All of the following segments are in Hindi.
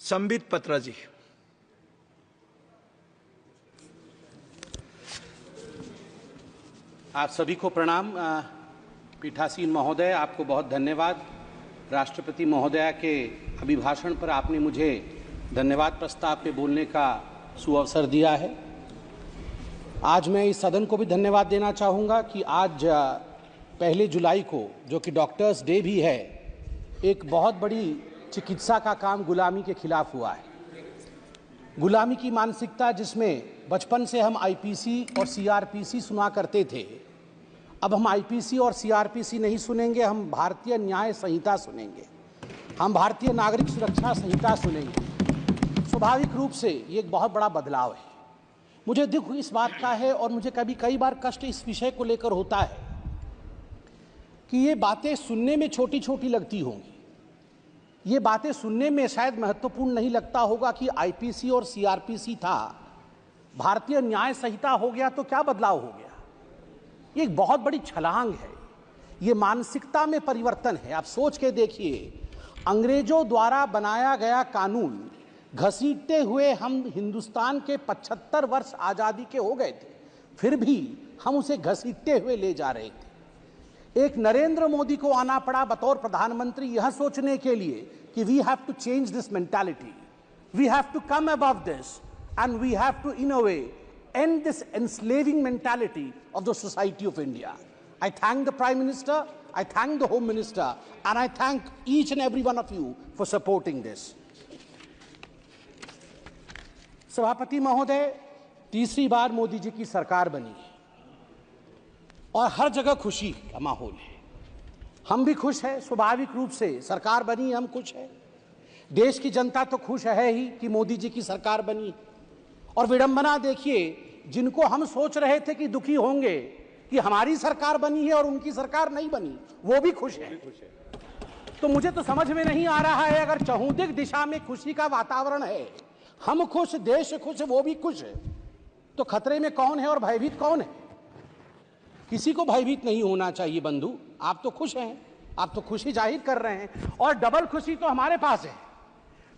संबित पत्रा जी। आप सभी को प्रणाम। पीठासीन महोदय, आपको बहुत धन्यवाद। राष्ट्रपति महोदया के अभिभाषण पर आपने मुझे धन्यवाद प्रस्ताव पे बोलने का सुअवसर दिया है। आज मैं इस सदन को भी धन्यवाद देना चाहूँगा कि आज 1 जुलाई को, जो कि डॉक्टर्स डे भी है, एक बहुत बड़ी चिकित्सा का काम गुलामी के खिलाफ हुआ है। गुलामी की मानसिकता जिसमें बचपन से हम आईपीसी और सीआरपीसी सुना करते थे, अब हम आईपीसी और सीआरपीसी नहीं सुनेंगे, हम भारतीय न्याय संहिता सुनेंगे, हम भारतीय नागरिक सुरक्षा संहिता सुनेंगे। स्वाभाविक रूप से ये एक बहुत बड़ा बदलाव है। मुझे दुख इस बात का है और मुझे कई बार कष्ट इस विषय को लेकर होता है कि ये बातें सुनने में छोटी छोटी लगती होंगी, ये बातें सुनने में शायद महत्वपूर्ण नहीं लगता होगा कि आईपीसी और सीआरपीसी था, भारतीय न्याय संहिता हो गया तो क्या बदलाव हो गया। ये एक बहुत बड़ी छलांग है, ये मानसिकता में परिवर्तन है। आप सोच के देखिए, अंग्रेजों द्वारा बनाया गया कानून घसीटते हुए हम हिंदुस्तान के 75 वर्ष आज़ादी के हो गए थे, फिर भी हम उसे घसीटते हुए ले जा रहे थे। एक नरेंद्र मोदी को आना पड़ा बतौर प्रधानमंत्री यह सोचने के लिए कि we have to change this mentality, we have to come above this and we have to in a way end this enslaving mentality of the society of India. I thank the Prime Minister, I thank the Home Minister, and I thank each and every one of you for supporting this. सभापति महोदय, तीसरी बार मोदी जी की सरकार बनी है और हर जगह खुशी का माहौल है। हम भी खुश हैं, स्वाभाविक रूप से सरकार बनी, हम खुश हैं। देश की जनता तो खुश है ही कि मोदी जी की सरकार बनी। और विडंबना देखिए, जिनको हम सोच रहे थे कि दुखी होंगे कि हमारी सरकार बनी है और उनकी सरकार नहीं बनी, वो भी खुश है। तो मुझे तो समझ में नहीं आ रहा है, अगर चहुंदिक दिशा में खुशी का वातावरण है, हम खुश, देश खुश, वो भी खुश है, तो खतरे में कौन है और भयभीत कौन है? किसी को भयभीत नहीं होना चाहिए बंधु। आप तो खुश हैं, आप तो खुशी जाहिर कर रहे हैं, और डबल खुशी तो हमारे पास है।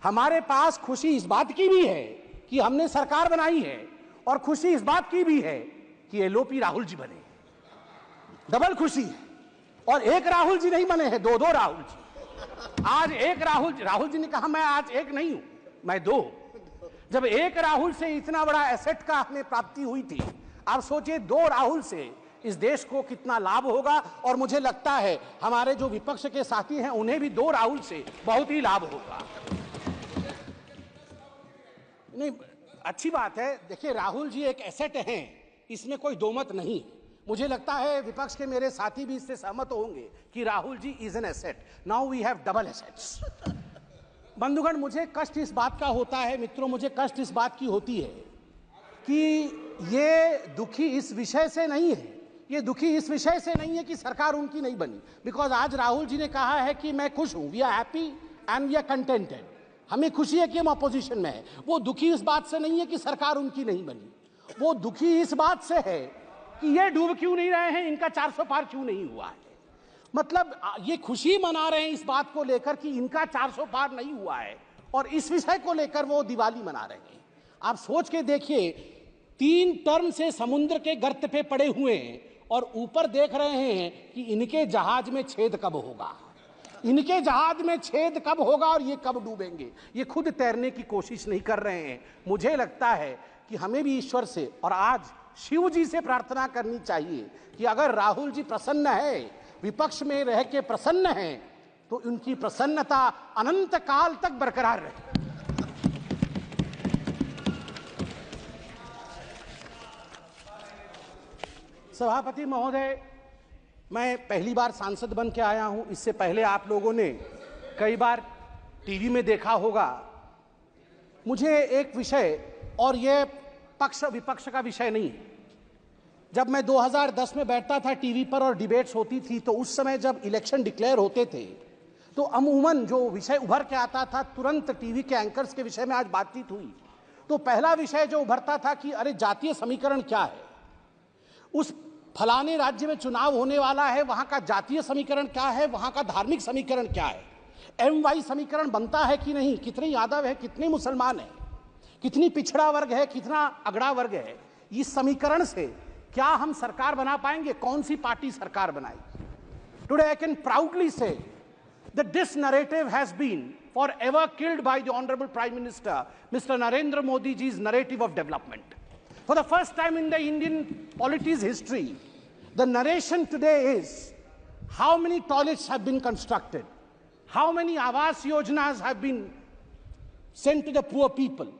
हमारे पास खुशी इस बात की भी है कि हमने सरकार बनाई है, और खुशी इस बात की भी है कि एलओपी राहुल जी बने। डबल खुशी है। और एक राहुल जी नहीं बने हैं, दो राहुल जी। आज एक राहुल जी ने कहा मैं आज एक नहीं हूं, मैं दो। जब एक राहुल से इतना बड़ा एसेट का हमें प्राप्ति हुई थी, आप सोचिए 2 राहुल से इस देश को कितना लाभ होगा। और मुझे लगता है हमारे जो विपक्ष के साथी हैं उन्हें भी 2 राहुल से बहुत ही लाभ होगा। नहीं, अच्छी बात है। देखिए, राहुल जी एक एसेट हैं, इसमें कोई दो मत नहीं। मुझे लगता है विपक्ष के मेरे साथी भी इससे सहमत होंगे कि Rahul ji is an asset. Now we have double assets. बंधुगण, मुझे कष्ट इस बात का होता है, मित्रों, मुझे कष्ट इस बात की होती है कि ये दुखी इस विषय से नहीं है, ये दुखी इस विषय से नहीं है कि सरकार उनकी नहीं बनी। बिकॉज आज राहुल जी ने कहा है कि मैं खुश हूं, we are happy and we are contented, हमें खुशी है कि हम अपोजिशन में है। वो दुखी इस बात से नहीं है कि सरकार उनकी नहीं बनी, वो दुखी इस बात से है कि ये डूब क्यों नहीं रहे हैं, इनका 400 पार क्यों नहीं हुआ है। मतलब ये खुशी मना रहे हैं इस बात को लेकर कि इनका 400 पार नहीं हुआ है, और इस विषय को लेकर वो दिवाली मना रहे हैं। आप सोच के देखिए, 3 टर्म से समुद्र के गर्त पे पड़े हुए हैं और ऊपर देख रहे हैं कि इनके जहाज में छेद कब होगा, इनके जहाज में छेद कब होगा और ये कब डूबेंगे। ये खुद तैरने की कोशिश नहीं कर रहे हैं। मुझे लगता है कि हमें भी ईश्वर से और आज शिव जी से प्रार्थना करनी चाहिए कि अगर राहुल जी प्रसन्न है, विपक्ष में रह के प्रसन्न है, तो उनकी प्रसन्नता अनंत काल तक बरकरार रहे। सभापति महोदय, मैं पहली बार सांसद बन के आया हूं। इससे पहले आप लोगों ने कई बार टीवी में देखा होगा। मुझे एक विषय, और यह पक्ष विपक्ष का विषय नहीं है, जब मैं 2010 में बैठता था टीवी पर और डिबेट्स होती थी, तो उस समय जब इलेक्शन डिक्लेयर होते थे तो अमूमन जो विषय उभर के आता था, तुरंत टीवी के एंकर्स के विषय में आज बातचीत हुई तो पहला विषय जो उभरता था कि अरे जातीय समीकरण क्या है, उस फलाने राज्य में चुनाव होने वाला है, वहां का जातीय समीकरण क्या है, वहां का धार्मिक समीकरण क्या है। MY समीकरण बनता है कि नहीं, कितने यादव है, कितने मुसलमान है, कितनी पिछड़ा वर्ग है, कितना अगड़ा वर्ग है, इस समीकरण से क्या हम सरकार बना पाएंगे? कौन सी पार्टी सरकार बनाएगी? टुडे आई कैन प्राउडली से that this narrative has been forever killed by the Honorable Prime Minister, Mr. Narendra Modi ji's narrative of development. For the first time in the Indian polity's history, the narration today is how many toilets have been constructed, how many Awas Yojanas have been sent to the poor people.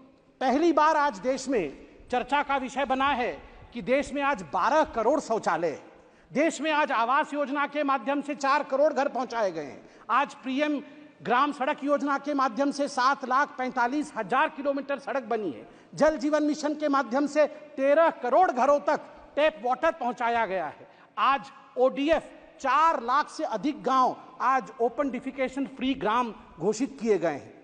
पहली बार आज देश में चर्चा का विषय बना है कि देश में आज 12 करोड़ शौचालय है। देश में आज आवास योजना के माध्यम से 4 करोड़ घर पहुंचाए गए हैं। आज पीएम ग्राम सड़क योजना के माध्यम से 7,45,000 किलोमीटर सड़क बनी है। जल जीवन मिशन के माध्यम से 13 करोड़ घरों तक टैप वाटर पहुंचाया गया है। आज ODF 4 लाख से अधिक गांव आज ओपन डिफिकेशन फ्री ग्राम घोषित किए गए हैं।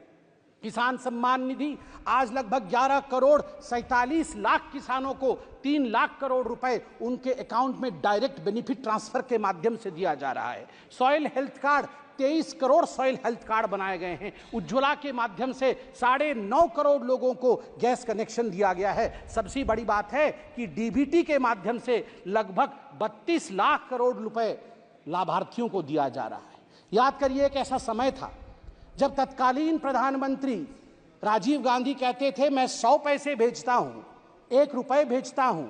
किसान सम्मान निधि आज लगभग 11 करोड़ 47 लाख किसानों को 3 लाख करोड़ रुपए उनके अकाउंट में डायरेक्ट बेनिफिट ट्रांसफर के माध्यम से दिया जा रहा है। Soil health card 23 crore soil health card बनाए गए हैं। उज्ज्वला के माध्यम से 9.5 करोड़ लोगों को गैस कनेक्शन दिया गया है। सबसे बड़ी बात है कि डीबीटी के माध्यम से लगभग 32 लाख करोड़ रुपए लाभार्थियों को दिया जा रहा है। याद करिए एक ऐसा समय था जब तत्कालीन प्रधानमंत्री राजीव गांधी कहते थे मैं 100 पैसे भेजता हूं, 1 रुपए भेजता हूं,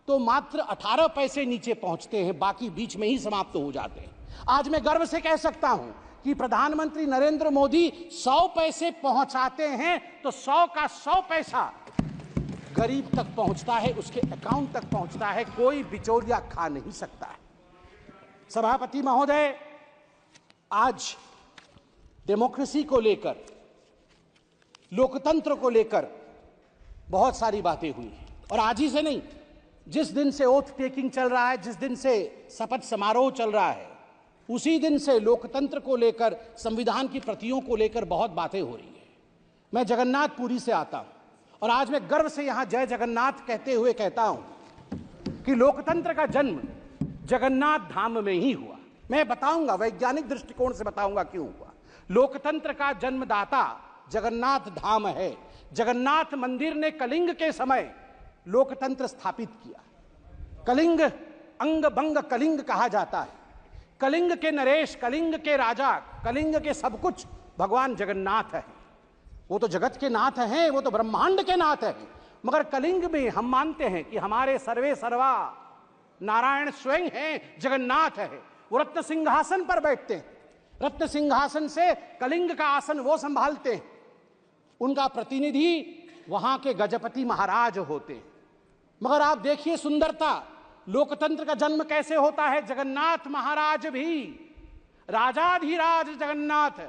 तो मात्र 18 पैसे नीचे पहुंचते हैं, बाकी बीच में ही समाप्त हो जाते हैं। आज मैं गर्व से कह सकता हूं कि प्रधानमंत्री नरेंद्र मोदी 100 पैसे पहुंचाते हैं तो 100 का 100 पैसा गरीब तक पहुंचता है, उसके अकाउंट तक पहुंचता है, कोई बिचौलिया खा नहीं सकता है। सभापति महोदय, आज डेमोक्रेसी को लेकर, लोकतंत्र को लेकर बहुत सारी बातें हुई हैं। और आज ही से नहीं, जिस दिन से ओथ टेकिंग चल रहा है, जिस दिन से शपथ समारोह चल रहा है, उसी दिन से लोकतंत्र को लेकर, संविधान की प्रतियों को लेकर बहुत बातें हो रही है। मैं जगन्नाथपुरी से आता हूं और आज मैं गर्व से यहां जय जगन्नाथ कहते हुए कहता हूं कि लोकतंत्र का जन्म जगन्नाथ धाम में ही हुआ। मैं बताऊंगा, वैज्ञानिक दृष्टिकोण से बताऊंगा क्यों हुआ। लोकतंत्र का जन्मदाता जगन्नाथ धाम है। जगन्नाथ मंदिर ने कलिंग के समय लोकतंत्र स्थापित किया। कलिंग अंग बंग कलिंग कहा जाता है। कलिंग के नरेश, कलिंग के राजा, कलिंग के सब कुछ भगवान जगन्नाथ है। वो तो जगत के नाथ हैं, वो तो ब्रह्मांड के नाथ है। मगर कलिंग में हम मानते हैं कि हमारे सर्वे सर्वा नारायण स्वयं हैं, जगन्नाथ है। वो रत्न सिंहासन पर बैठते हैं। रत्न सिंहासन से कलिंग का आसन वो संभालते हैं। उनका प्रतिनिधि वहां के गजपति महाराज होते हैं। मगर आप देखिए सुंदरता, लोकतंत्र का जन्म कैसे होता है। जगन्नाथ महाराज भी राजाधिराज जगन्नाथ,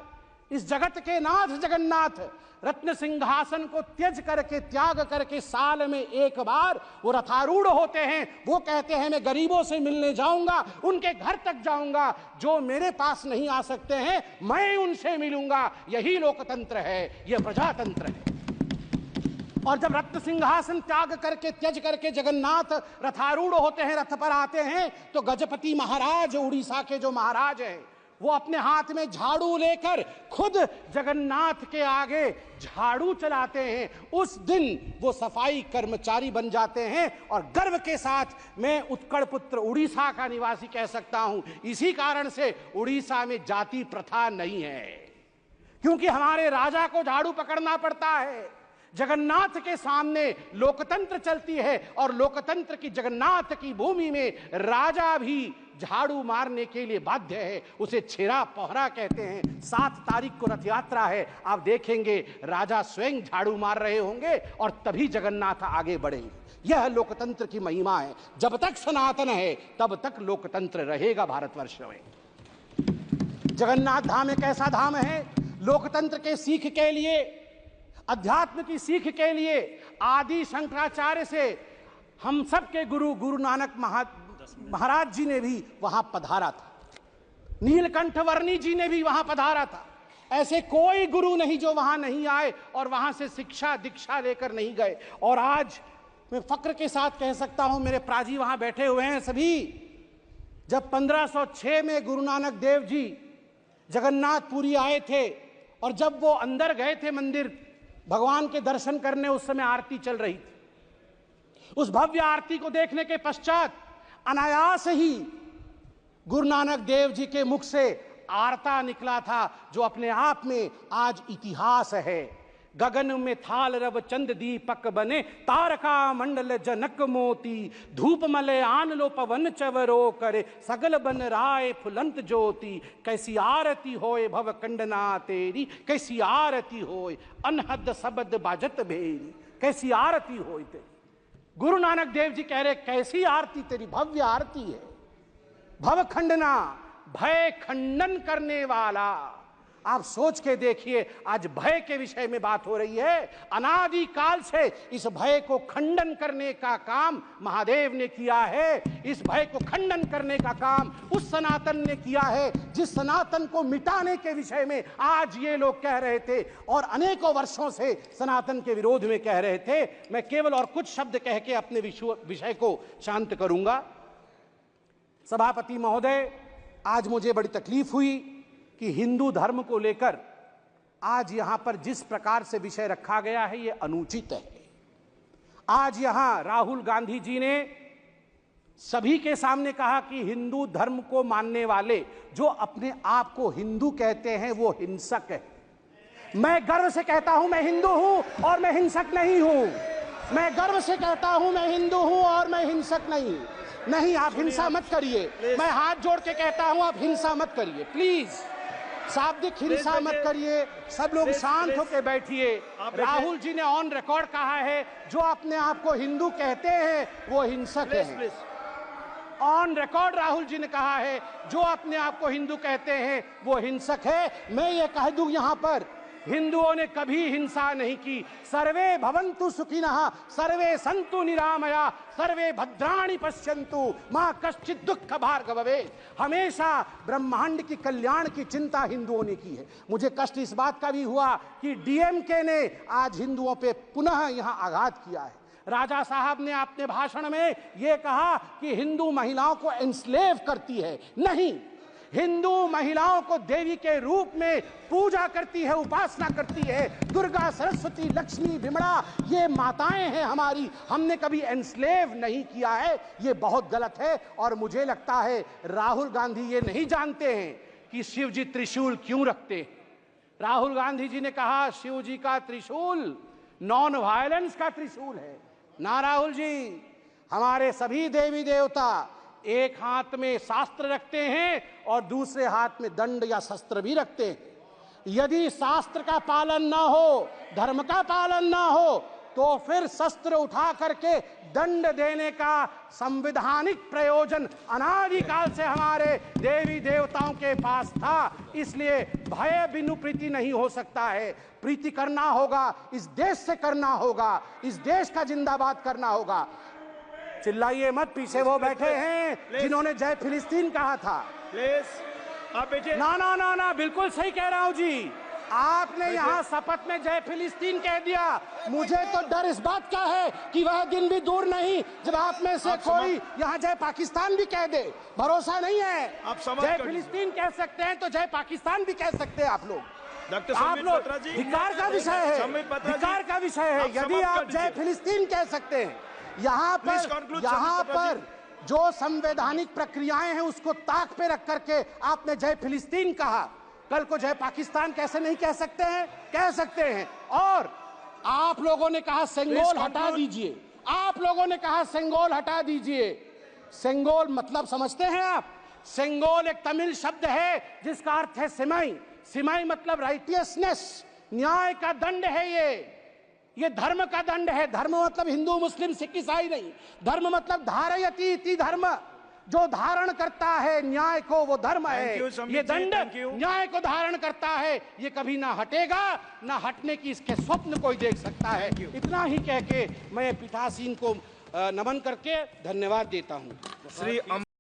इस जगत के नाथ जगन्नाथ रत्न सिंहासन को त्याग करके साल में एक बार वो रथारूढ़ होते हैं। वो कहते हैं मैं गरीबों से मिलने जाऊंगा, उनके घर तक जाऊंगा, जो मेरे पास नहीं आ सकते हैं मैं उनसे मिलूंगा। यही लोकतंत्र है, यह प्रजातंत्र है। और जब रत्न सिंहासन त्यज करके जगन्नाथ रथारूढ़ होते हैं, रथ पर आते हैं, तो गजपति महाराज, उड़ीसा के जो महाराज हैं, वो अपने हाथ में झाड़ू लेकर खुद जगन्नाथ के आगे झाड़ू चलाते हैं। उस दिन वो सफाई कर्मचारी बन जाते हैं। और गर्व के साथ मैं उत्कल पुत्र उड़ीसा का निवासी कह सकता हूं। इसी कारण से उड़ीसा में जाति प्रथा नहीं है, क्योंकि हमारे राजा को झाड़ू पकड़ना पड़ता है। जगन्नाथ के सामने लोकतंत्र चलती है और लोकतंत्र की जगन्नाथ की भूमि में राजा भी झाड़ू मारने के लिए बाध्य है। उसे छेरा पहरा कहते हैं। 7 तारीख को रथ यात्रा है, आप देखेंगे राजा स्वयं झाड़ू मार रहे होंगे और तभी जगन्नाथ आगे बढ़ेंगे। यह लोकतंत्र की महिमा है। जब तक सनातन है तब तक लोकतंत्र रहेगा भारतवर्ष में। जगन्नाथ धाम एक ऐसा धाम है, लोकतंत्र के सीख के लिए, अध्यात्म की सीख के लिए आदि शंकराचार्य से हम सब के गुरु नानक महाराज जी ने भी वहां पधारा था। नीलकंठ वर्णी जी ने भी वहां पधारा था। ऐसे कोई गुरु नहीं जो वहां नहीं आए और वहां से शिक्षा दीक्षा लेकर नहीं गए। और आज मैं फक्र के साथ कह सकता हूं, मेरे प्राजी वहां बैठे हुए हैं सभी, जब 1506 में गुरु नानक देव जी जगन्नाथपुरी आए थे और जब वो अंदर गए थे मंदिर भगवान के दर्शन करने, उस समय आरती चल रही थी। उस भव्य आरती को देखने के पश्चात अनायास ही गुरु नानक देव जी के मुख से आरता निकला था, जो अपने आप में आज इतिहास है। गगन में थाल रव चंद दीपक बने, तारका मंडल जनक मोती, धूप मले आन लो पवन चवरो करे, सगल बन राय फुलंत ज्योति, कैसी आरती होए भव कंडना तेरी, कैसी आरती होए अनहद शब्द बाजत भेरी, कैसी आरती होए तेरी। गुरु नानक देव जी कह रहे कैसी आरती तेरी, भव्य आरती है। भव खंडना, भय खंडन करने वाला। आप सोच के देखिए, आज भय के विषय में बात हो रही है। अनादि काल से इस भय को खंडन करने का काम महादेव ने किया है। इस भय को खंडन करने का काम उस सनातन ने किया है, जिस सनातन को मिटाने के विषय में आज ये लोग कह रहे थे और अनेकों वर्षों से सनातन के विरोध में कह रहे थे। मैं केवल और कुछ शब्द कह के अपने विषय को शांत करूंगा। सभापति महोदय, आज मुझे बड़ी तकलीफ हुई कि हिंदू धर्म को लेकर आज यहां पर जिस प्रकार से विषय रखा गया है, यह अनुचित है। आज यहां राहुल गांधी जी ने सभी के सामने कहा कि हिंदू धर्म को मानने वाले जो अपने आप को हिंदू कहते हैं वो हिंसक है। मैं गर्व से कहता हूं मैं हिंदू हूं और मैं हिंसक नहीं हूं। मैं गर्व से कहता हूं मैं हिंदू हूं और मैं हिंसक नहीं। आप हिंसा मत करिए। मैं हाथ जोड़ के कहता हूं आप हिंसा मत करिए, प्लीज शाब्दिक हिंसा मत करिए। सब लोग शांत होकर बैठिए। राहुल जी ने ऑन रिकॉर्ड कहा है जो अपने आप को हिंदू कहते हैं वो हिंसक है। ऑन रिकॉर्ड राहुल जी ने कहा है जो अपने आप को हिंदू कहते हैं वो हिंसक है। मैं ये कह दूं यहां पर, हिंदुओं ने कभी हिंसा नहीं की। सर्वे भवन्तु सुखिनः, सर्वे सन्तु निरामया, सर्वे भद्राणि पश्यन्तु, मां कश्चित् दुःख भाग् भवेत्। हमेशा ब्रह्मांड की कल्याण की चिंता हिंदुओं ने की है। मुझे कष्ट इस बात का भी हुआ कि डीएमके ने आज हिंदुओं पे पुनः यहां आघात किया है। राजा साहब ने अपने भाषण में यह कहा कि हिंदू महिलाओं को एंस्लेव करती है। नहीं, हिंदू महिलाओं को देवी के रूप में पूजा करती है, उपासना करती है। दुर्गा, सरस्वती, लक्ष्मी, विमला ये माताएं हैं हमारी। हमने कभी एनस्लेव नहीं किया है। ये बहुत गलत है। और मुझे लगता है राहुल गांधी ये नहीं जानते हैं कि शिव जी त्रिशूल क्यों रखते हैं। राहुल गांधी जी ने कहा शिव जी का त्रिशूल नॉन वायलेंस का त्रिशूल है। ना राहुल जी, हमारे सभी देवी देवता एक हाथ में शास्त्र रखते हैं और दूसरे हाथ में दंड या शस्त्र भी रखते हैं। यदि शास्त्र का पालन ना हो, धर्म का पालन ना हो, तो फिर शस्त्र उठा करके दंड देने का संवैधानिक प्रयोजन अनादिकाल से हमारे देवी देवताओं के पास था। इसलिए भय बिनु प्रीति नहीं हो सकता है। प्रीति करना होगा, इस देश से करना होगा, इस देश का जिंदाबाद करना होगा। चिल्लाइए मत, पीछे वो बैठे हैं जिन्होंने जय फिलिस्तीन कहा था। ना, बिल्कुल सही कह रहा हूं जी। आपने यहाँ शपथ में जय फिलिस्तीन कह दिया। मुझे तो डर इस बात का है कि वह दिन भी दूर नहीं जब आप में से कोई यहाँ जय पाकिस्तान भी कह दे। भरोसा नहीं है। जय फिलिस्तीन कह सकते हैं तो जय पाकिस्तान भी कह सकते हैं आप लोग। आप लोग धिक्कार का विषय है, धिक्कार का विषय है। यदि आप जय फिलिस्तीन कह सकते हैं, यहाँ पर जो संवैधानिक प्रक्रियाएं हैं उसको ताक पे रख करके आपने जय फिलिस्तीन कहा, कल को जय पाकिस्तान कैसे नहीं कह सकते हैं? कह सकते हैं। और आप लोगों ने कहा सेंगोल हटा दीजिए। आप लोगों ने कहा सेंगोल हटा दीजिए। सेंगोल मतलब समझते हैं आप? सेंगोल एक तमिल शब्द है जिसका अर्थ है सिमाई। सिमाई मतलब राइटियसनेस, न्याय का दंड है। ये धर्म का दंड है। धर्म मतलब हिंदू, मुस्लिम, सिख, ईसाई नहीं। धर्म मतलब धारयति इति धर्म, जो धारण करता है न्याय को वो धर्म है। ये दंड न्याय को धारण करता है। ये कभी ना हटेगा, ना हटने की इसके स्वप्न कोई देख सकता है। इतना ही कह के मैं पीठासीन को नमन करके धन्यवाद देता हूँ। श्री